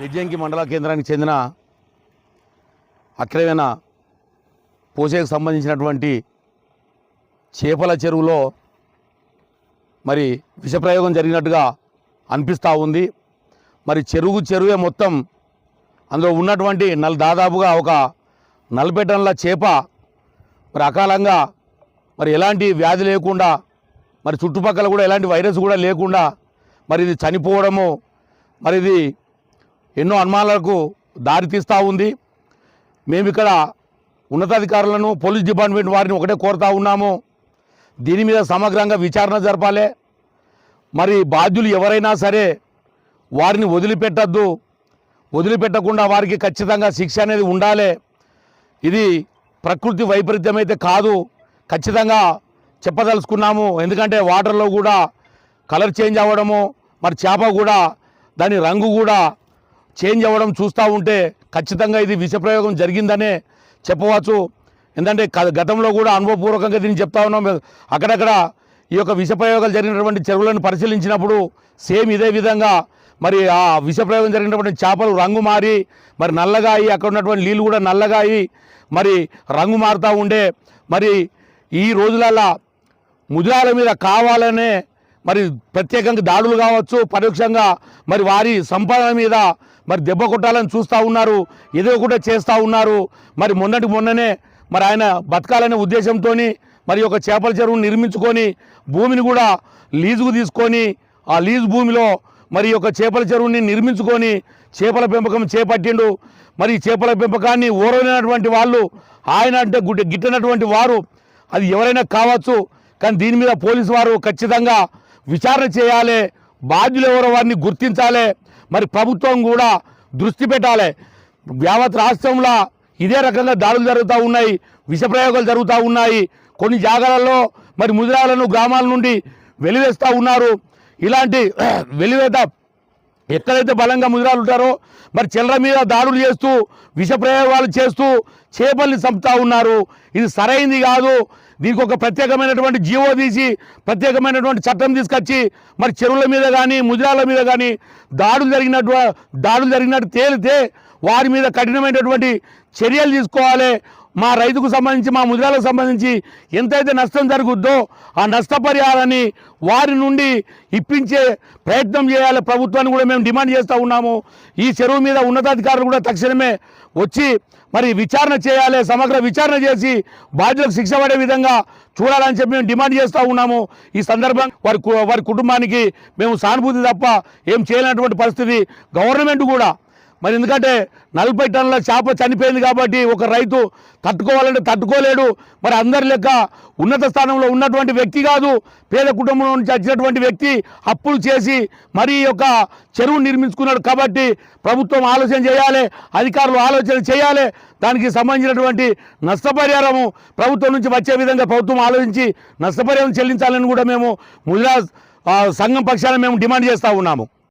బెజ్జంకి మండల కేంద్రానికి చెందిన అక్రమైన పోషకు సంబంధించినటువంటి చేపల చెరువులో మరి విషప్రయోగం జరిగినట్టుగా అనిపిస్తూ ఉంది. మరి చెరువే మొత్తం అందులో ఉన్నటువంటి దాదాపుగా ఒక 40 టన్నుల చేప మరి అకాలంగా మరి ఎలాంటి వ్యాధి లేకుండా మరి చుట్టుపక్కల కూడా ఎలాంటి వైరస్ కూడా లేకుండా మరి ఇది చనిపోవడము మరి ఇది ఎన్నో అనుమానాలకు దారితీస్తూ ఉంది. మేము ఇక్కడ ఉన్నతాధికారులను పోలీస్ డిపార్ట్మెంట్ వారిని ఒకటే కోరుతూ ఉన్నాము, దీని మీద సమగ్రంగా విచారణ జరపాలి. మరి బాధ్యులు ఎవరైనా సరే వారిని వదిలిపెట్టద్దు, వదిలిపెట్టకుండా వారికి ఖచ్చితంగా శిక్ష అనేది ఉండాలి. ఇది ప్రకృతి వైపరీత్యం అయితే కాదు, ఖచ్చితంగా చెప్పదలుచుకున్నాము. ఎందుకంటే వాటర్లో కూడా కలర్ చేంజ్ అవ్వడము, మరి చేప కూడా దాని రంగు కూడా చేంజ్ అవ్వడం చూస్తూ ఉంటే ఖచ్చితంగా ఇది విషప్రయోగం జరిగిందనే చెప్పవచ్చు. ఎందుకంటే గతంలో కూడా అనుభవపూర్వకంగా దీన్ని చెప్తా ఉన్నాం. అక్కడక్కడ ఈ యొక్క విషప్రయోగాలు జరిగినటువంటి చెరువులను పరిశీలించినప్పుడు సేమ్ ఇదే విధంగా మరి ఆ విషప్రయోగం జరిగినటువంటి చేపలు రంగు మారి మరి నల్లగా అయ్యి అక్కడ ఉన్నటువంటి నీళ్ళు కూడా నల్లగా అయ్యి మరి రంగు మారుతూ ఉండే. మరి ఈ రోజులలో ముదిరాల మీద కావాలనే మరి ప్రత్యేకంగా దాడులు కావచ్చు, పరోక్షంగా మరి వారి సంపాదన మీద మరి దెబ్బ కొట్టాలని చూస్తూ ఉన్నారు, ఏదో కూడా చేస్తూ ఉన్నారు. మరి మొన్ననే మరి ఆయన బతకాలనే ఉద్దేశంతో మరి ఒక చేపల చెరువును నిర్మించుకొని భూమిని కూడా లీజుకు తీసుకొని ఆ లీజు భూమిలో మరి ఒక చేపల చెరువుని నిర్మించుకొని చేపల పెంపకం చేపట్టిండు. మరి చేపల పెంపకాన్ని ఓరలేనటువంటి వాళ్ళు, ఆయన అంటే గిట్టనటువంటి వారు, అది ఎవరైనా కావచ్చు. కానీ దీని మీద పోలీసు వారు ఖచ్చితంగా విచారణ చేయాలి, బాధ్యులు ఎవరో వారిని గుర్తించాలి. మరి ప్రభుత్వం కూడా దృష్టి పెట్టాలి. యావత్ రాష్ట్రంలో ఇదే రకంగా దాడులు జరుగుతూ ఉన్నాయి, విషప్రయోగాలు జరుగుతూ ఉన్నాయి. కొన్ని జాగాలలో మరి ముదిరాలను గ్రామాల నుండి వెలివేస్తూ ఉన్నారు. ఇలాంటి వెలివేత ఎక్కడైతే బలంగా ముదిరాలు ఉంటారో మరి చిల్లర మీద దాడులు చేస్తూ విషప్రయోగాలు చేస్తూ చేపల్ని చంపుతూ ఉన్నారు. ఇది సరైంది కాదు. దీనికి ఒక ప్రత్యేకమైనటువంటి జీవో తీసి ప్రత్యేకమైనటువంటి చట్టం తీసుకొచ్చి మరి చెరువుల మీద కానీ ముదిరాల మీద కానీ దాడులు జరిగినట్టు తేలితే వారి మీద కఠినమైనటువంటి చర్యలు తీసుకోవాలి. మా రైతుకు సంబంధించి మా ముదిరాలకు సంబంధించి ఎంతైతే నష్టం జరుగుద్దో ఆ నష్టపరిహారాన్ని వారి నుండి ఇప్పించే ప్రయత్నం చేయాలి. ప్రభుత్వాన్ని కూడా మేము డిమాండ్ చేస్తూ ఉన్నాము. ఈ చెరువు మీద ఉన్నతాధికారులు కూడా తక్షణమే వచ్చి మరి విచారణ చేయాలి, సమగ్ర విచారణ చేసి బాధ్యులకు శిక్ష పడే విధంగా చూడాలని చెప్పి మేము డిమాండ్ చేస్తూ ఉన్నాము. ఈ సందర్భంగా వారి కుటుంబానికి మేము సానుభూతి తప్ప ఏం చేయలేనటువంటి పరిస్థితి. గవర్నమెంట్ కూడా మరి ఎందుకంటే 40 టన్నుల చేప చనిపోయింది కాబట్టి ఒక రైతు తట్టుకోవాలంటే తట్టుకోలేడు. మరి అందరి లెక్క ఉన్నత స్థానంలో ఉన్నటువంటి వ్యక్తి కాదు, పేద కుటుంబం నుంచి వచ్చినటువంటి వ్యక్తి అప్పులు చేసి మరి యొక్క చెరువు నిర్మించుకున్నాడు. కాబట్టి ప్రభుత్వం ఆలోచన చేయాలి, అధికారులు ఆలోచన చేయాలి. దానికి సంబంధించినటువంటి నష్టపరిహారము ప్రభుత్వం నుంచి వచ్చే విధంగా ప్రభుత్వం ఆలోచించి నష్టపరిహారం చెల్లించాలని కూడా మేము ముదిరా సంఘం పక్షాన మేము డిమాండ్ చేస్తూ ఉన్నాము.